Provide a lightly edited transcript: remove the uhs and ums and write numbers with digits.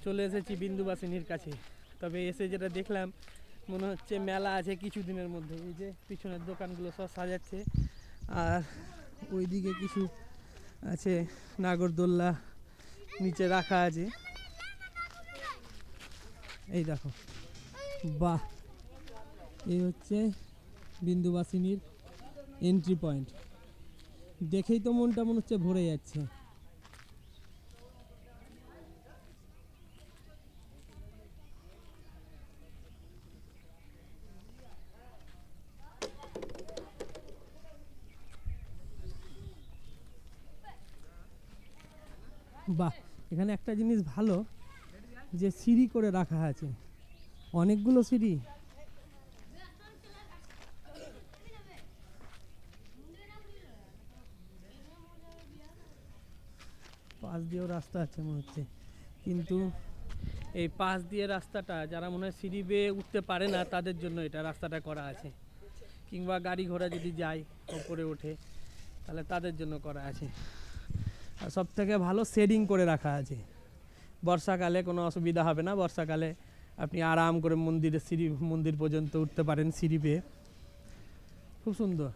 চলে এসেছি বিন্দুবাসিনীর কাছে। তবে এসে যেটা দেখলাম মনে হচ্ছে মেলা আছে কিছুদিনের মধ্যে। এই যে পিছনের দোকানগুলো সব সাজাচ্ছে, আর ওইদিকে কিছু আছে নাগরদোল্লা নিচে রাখা আছে। এই দেখো, বাহ, এই হচ্ছে বিন্দুবাসিনীর এন্ট্রি পয়েন্ট। দেখেই তো মনটা মনে হচ্ছে ভরে যাচ্ছে। বাহ, এখানে একটা জিনিস ভালো যে সিঁড়ি করে রাখা আছে, অনেকগুলো সিঁড়ি। পাশ দিয়েও রাস্তা আছে মনে হচ্ছে, কিন্তু এই পাশ দিয়ে রাস্তাটা যারা মনে হয় সিঁড়ি বেয়ে উঠতে পারে না তাদের জন্য এটা রাস্তাটা করা আছে, কিংবা গাড়ি ঘোড়া যদি যায় ওপরে ওঠে তাহলে তাদের জন্য করা আছে। আর সব থেকে ভালো শেডিং করে রাখা আছে, বর্ষাকালে কোনো অসুবিধা হবে না। বর্ষাকালে আপনি আরাম করে মন্দির পর্যন্ত উঠতে পারেন সিঁড়ি বেয়ে, খুব সুন্দর।